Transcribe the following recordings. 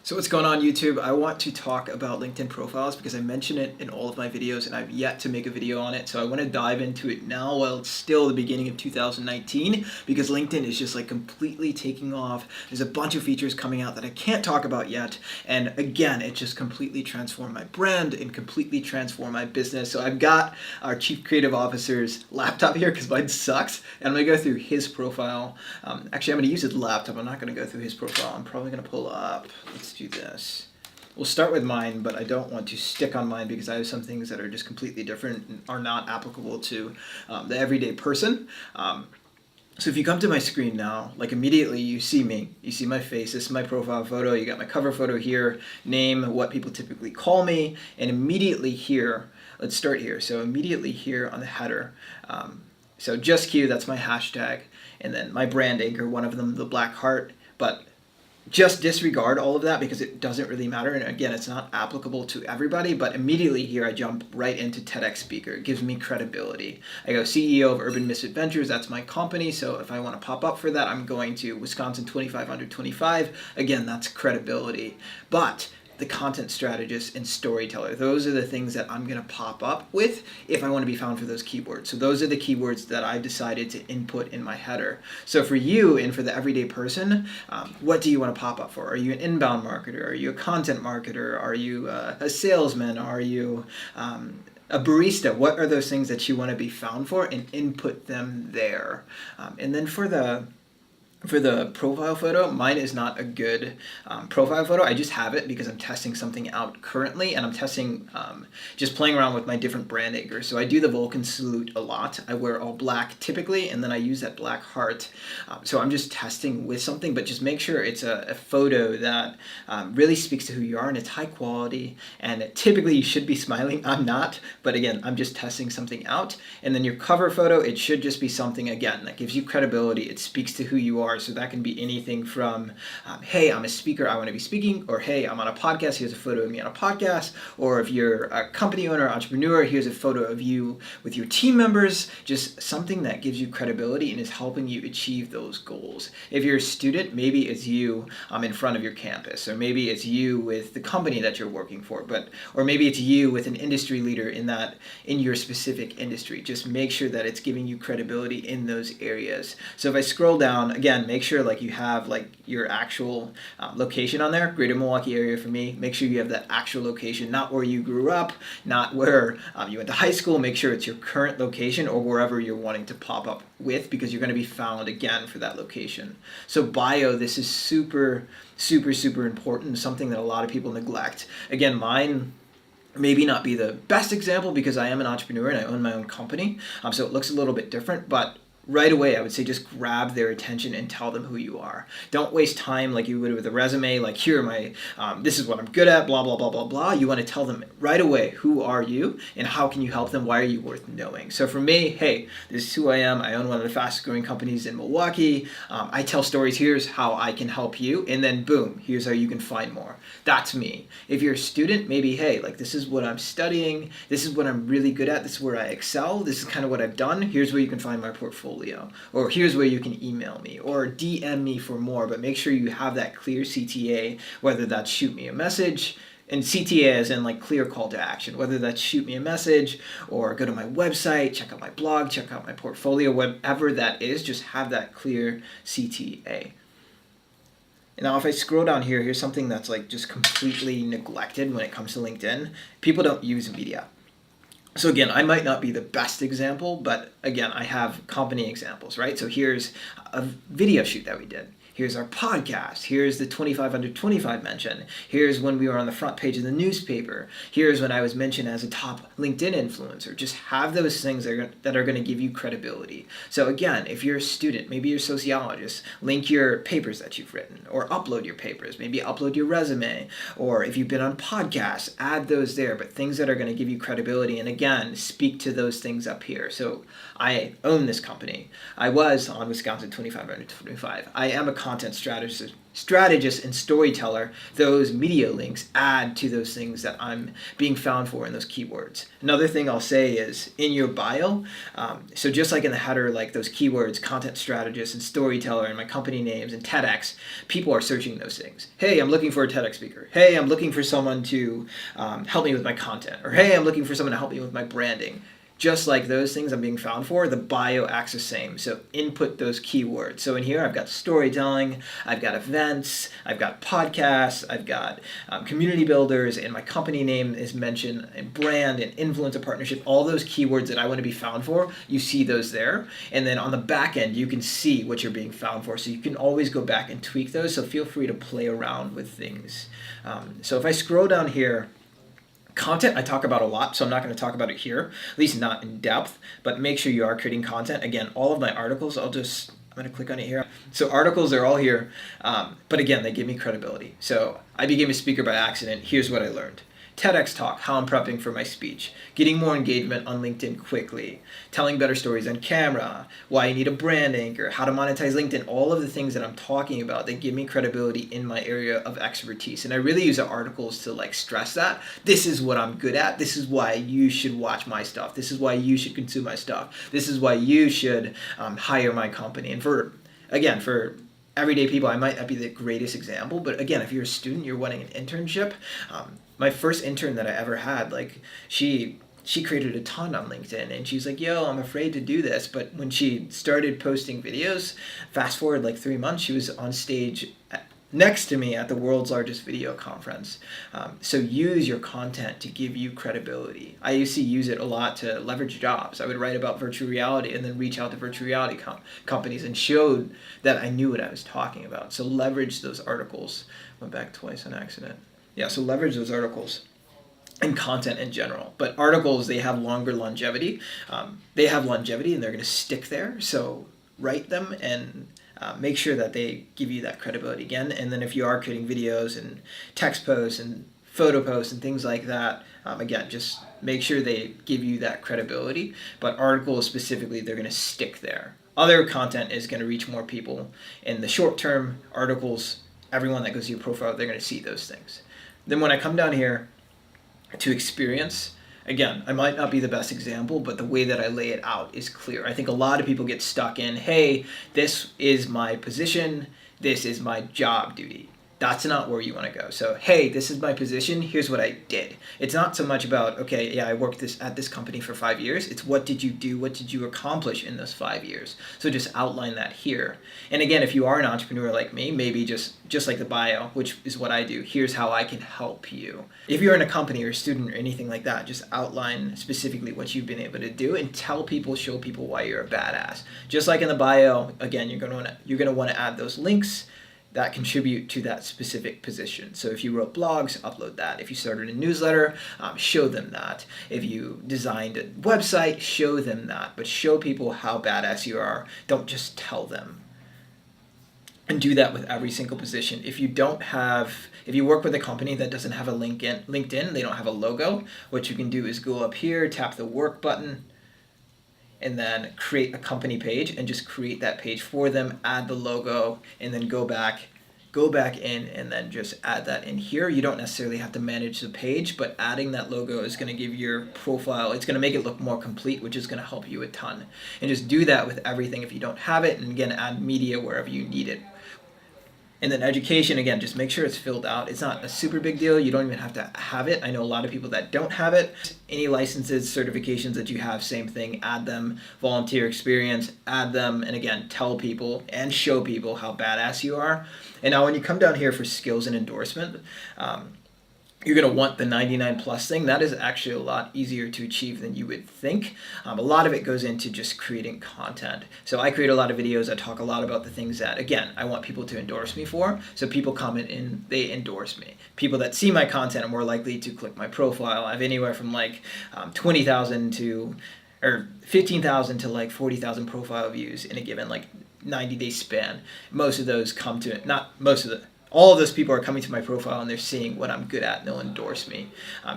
So what's going on YouTube? I want to talk about LinkedIn profiles because I mention it in all of my videos and I've yet to make a video on it. So I want to dive into it now while it's still the beginning of 2019 because LinkedIn is just like completely taking off. There's a bunch of features coming out that I can't talk about yet. And again, it just completely transformed my brand and completely transformed my business. So I've got our Chief Creative Officer's laptop here because mine sucks. And I'm going to go through his profile. Actually, I'm going to use his laptop. I'm not going to go through his profile. I'm probably going to pull up. Let's do this. We'll start with mine, but I don't want to stick on mine because I have some things that are just completely different and are not applicable to the everyday person. So if you come to my screen now, like immediately you see me, you see my face, this is my profile photo, you got my cover photo here, name, what people typically call me, and immediately here, let's start here. So immediately here on the header, so just Q, that's my hashtag, and then my brand anchor, one of them, the black heart, but just disregard all of that because it doesn't really matter. And again, it's not applicable to everybody, but immediately here I jump right into TEDx speaker. It gives me credibility. I go CEO of Urban Misadventures, that's my company. So if I want to pop up for that, I'm going to Wisconsin 25 under 25. Again, that's credibility. But the content strategist and storyteller, those are the things that I'm going to pop up with if I want to be found for those keywords. So those are the keywords that I've decided to input in my header. So for you and for the everyday person, what do you want to pop up for? Are you an inbound marketer? Are you a content marketer? Are you a salesman? Are you a barista? What are those things that you want to be found for, and input them there. And then for the profile photo, mine is not a good profile photo. I just have it because I'm testing something out currently, and I'm testing, just playing around with my different brand anchors. So I do the Vulcan salute a lot. I wear all black typically, and then I use that black heart. So I'm just testing with something, but just make sure it's a photo that really speaks to who you are, and it's high quality, and typically you should be smiling. I'm not, but again, I'm just testing something out. And then your cover photo, it should just be something, again, that gives you credibility. It speaks to who you are. So that can be anything from, hey, I'm a speaker, I want to be speaking, or hey, I'm on a podcast, here's a photo of me on a podcast, or if you're a company owner, entrepreneur, here's a photo of you with your team members, just something that gives you credibility and is helping you achieve those goals. If you're a student, maybe it's you in front of your campus, or maybe it's you with the company that you're working for, or maybe it's you with an industry leader in your specific industry. Just make sure that it's giving you credibility in those areas. So if I scroll down, again, make sure you have your actual location on there. Greater Milwaukee area for me. Make sure you have that actual location, not where you grew up, not where you went to high school. Make sure it's your current location or wherever you're wanting to pop up with, because you're going to be found again for that location. So bio, this is super, super, super important. Something that a lot of people neglect. Again, mine maybe not be the best example because I am an entrepreneur and I own my own company. So it looks a little bit different, but right away, I would say just grab their attention and tell them who you are. Don't waste time like you would with a resume, like here are my, this is what I'm good at, blah, blah, blah, blah, blah. You want to tell them right away, who are you and how can you help them? Why are you worth knowing? So for me, hey, this is who I am. I own one of the fastest growing companies in Milwaukee. I tell stories. Here's how I can help you. And then boom, here's how you can find more. That's me. If you're a student, maybe, hey, this is what I'm studying. This is what I'm really good at. This is where I excel. This is kind of what I've done. Here's where you can find my portfolio. Or here's where you can email me or DM me for more, but make sure you have that clear CTA, whether that's shoot me a message, and CTA is in clear call to action, whether that's shoot me a message or go to my website, check out my blog, check out my portfolio, whatever that is, just have that clear CTA. And now if I scroll down here, here's something that's just completely neglected when it comes to LinkedIn. People don't use media. So again, I might not be the best example, but again, I have company examples, right? So here's a video shoot that we did. Here's our podcast. Here's the 25 under 25 mention. Here's when we were on the front page of the newspaper. Here's when I was mentioned as a top LinkedIn influencer. Just have those things that are going to give you credibility. So again, if you're a student, maybe you're a sociologist, link your papers that you've written or upload your papers. Maybe upload your resume. Or if you've been on podcasts, add those there. But things that are going to give you credibility. And again, speak to those things up here. So I own this company. I was on Wisconsin 25 under 25. I am a content strategist and storyteller, those media links add to those things that I'm being found for in those keywords. Another thing I'll say is in your bio, so just like in the header, like those keywords, content strategist and storyteller and my company names and TEDx, people are searching those things. Hey, I'm looking for a TEDx speaker. Hey, I'm looking for someone to help me with my content. Or hey, I'm looking for someone to help me with my branding. Just like those things I'm being found for, the bio acts the same. So input those keywords. So in here, I've got storytelling, I've got events, I've got podcasts, I've got community builders, and my company name is mentioned, and brand and influencer partnership, all those keywords that I want to be found for, you see those there. And then on the back end, you can see what you're being found for. So you can always go back and tweak those. So feel free to play around with things. So if I scroll down here, content I talk about a lot, so I'm not going to talk about it here, at least not in depth, but make sure you are creating content. Again, all of my articles, I'm going to click on it here. So articles are all here, but again, they give me credibility. So I became a speaker by accident. Here's what I learned. TEDx talk, how I'm prepping for my speech, getting more engagement on LinkedIn quickly, telling better stories on camera, why you need a brand anchor, how to monetize LinkedIn, all of the things that I'm talking about that give me credibility in my area of expertise. And I really use the articles to like stress that. This is what I'm good at. This is why you should watch my stuff. This is why you should consume my stuff. This is why you should hire my company. And for everyday people, I might not be the greatest example, but again, if you're a student, you're wanting an internship. My first intern that I ever had, like she created a ton on LinkedIn, and she's like, yo, I'm afraid to do this. But when she started posting videos, fast forward like 3 months, she was on stage next to me at the world's largest video conference. So use your content to give you credibility. I used to use it a lot to leverage jobs. I would write about virtual reality and then reach out to virtual reality companies and showed that I knew what I was talking about. So leverage those articles. Went back twice on accident. Yeah, so leverage those articles and content in general. But articles, they have longer longevity. They have longevity and they're going to stick there. So write them and make sure that they give you that credibility again. And then if you are creating videos and text posts and photo posts and things like that, again, just make sure they give you that credibility. But articles specifically, they're going to stick there. Other content is going to reach more people. In the short term, articles, everyone that goes to your profile, they're going to see those things. Then when I come down here to experience, again, I might not be the best example, but the way that I lay it out is clear. I think a lot of people get stuck in, hey, this is my position, this is my job duty. That's not where you want to go. So, hey, this is my position, here's what I did. It's not so much about, okay, yeah, I worked at this company for 5 years. It's what did you do, what did you accomplish in those 5 years? So just outline that here. And again, if you are an entrepreneur like me, maybe just like the bio, which is what I do, here's how I can help you. If you're in a company or a student or anything like that, just outline specifically what you've been able to do and tell people, show people why you're a badass. Just like in the bio, again, you're going to want to add those links that contribute to that specific position. So if you wrote blogs, upload that. If you started a newsletter, show them that. If you designed a website, show them that. But show people how badass you are. Don't just tell them. And do that with every single position. If you work with a company that doesn't have a LinkedIn, they don't have a logo, what you can do is go up here, tap the work button, and then create a company page and just create that page for them, add the logo, and then go back in and then just add that in here. You don't necessarily have to manage the page, but adding that logo is going to give your profile, it's going to make it look more complete, which is going to help you a ton. And just do that with everything if you don't have it, and again, add media wherever you need it. And then education, again, just make sure it's filled out. It's not a super big deal. You don't even have to have it. I know a lot of people that don't have it. Any licenses, certifications that you have, same thing, add them. Volunteer experience, add them. And again, tell people and show people how badass you are. And now when you come down here for skills and endorsement, you're going to want the 99 plus thing. That is actually a lot easier to achieve than you would think. A lot of it goes into just creating content. So I create a lot of videos. I talk a lot about the things that, again, I want people to endorse me for. So people comment and they endorse me. People that see my content are more likely to click my profile. I have anywhere from like 20,000 to, or 15,000 to like 40,000 profile views in a given like 90-day span. Most of those come to, not most of the, all of those people are coming to my profile and they're seeing what I'm good at and they'll endorse me.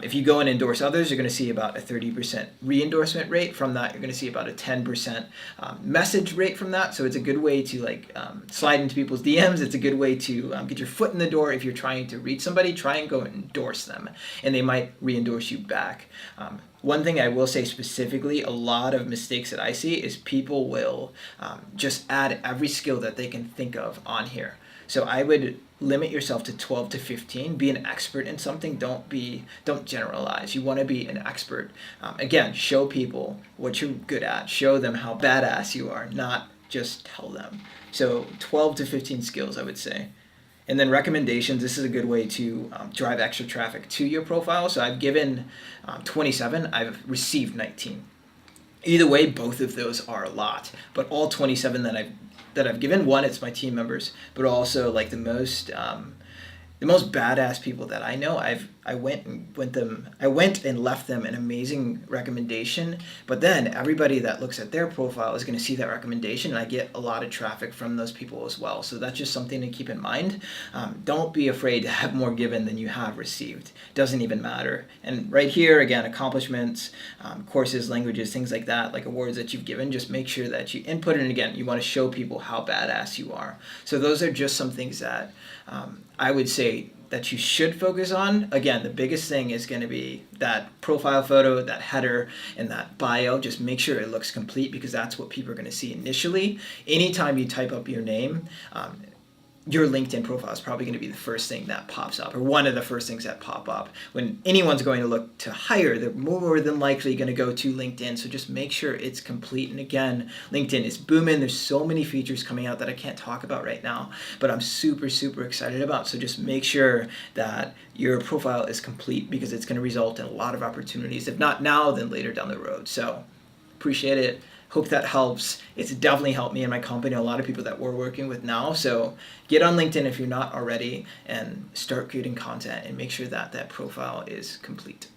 If you go and endorse others, you're going to see about a 30% re-endorsement rate. From that, you're going to see about a 10% message rate from that. So it's a good way to slide into people's DMs. It's a good way to get your foot in the door. If you're trying to reach somebody, try and go and endorse them, and they might re-endorse you back. One thing I will say specifically, a lot of mistakes that I see is people will just add every skill that they can think of on here. So I would limit yourself to 12 to 15. Be an expert in something. Don't generalize. You want to be an expert. Again, show people what you're good at. Show them how badass you are, not just tell them. So 12 to 15 skills, I would say. And then recommendations, this is a good way to drive extra traffic to your profile. So I've given 27, I've received 19. Either way, both of those are a lot. But all 27 that I've given, one, it's my team members, but also like the most badass people that I know, I went and left them an amazing recommendation. But then everybody that looks at their profile is going to see that recommendation, and I get a lot of traffic from those people as well. So that's just something to keep in mind. Don't be afraid to have more given than you have received. Doesn't even matter. And right here, again, accomplishments, courses, languages, things like that, like awards that you've given, just make sure that you input it. And again, you want to show people how badass you are. So those are just some things that I would say that you should focus on. Again, the biggest thing is going to be that profile photo, that header, and that bio. Just make sure it looks complete, because that's what people are going to see initially. Anytime you type up your name, your LinkedIn profile is probably going to be the first thing that pops up, or one of the first things that pop up. When anyone's going to look to hire, they're more than likely going to go to LinkedIn. So just make sure it's complete. And again, LinkedIn is booming. There's so many features coming out that I can't talk about right now, but I'm super, super excited about. So just make sure that your profile is complete, because it's going to result in a lot of opportunities, if not now, then later down the road. So appreciate it. Hope that helps. It's definitely helped me and my company, a lot of people that we're working with now. So get on LinkedIn if you're not already, and start creating content and make sure that that profile is complete.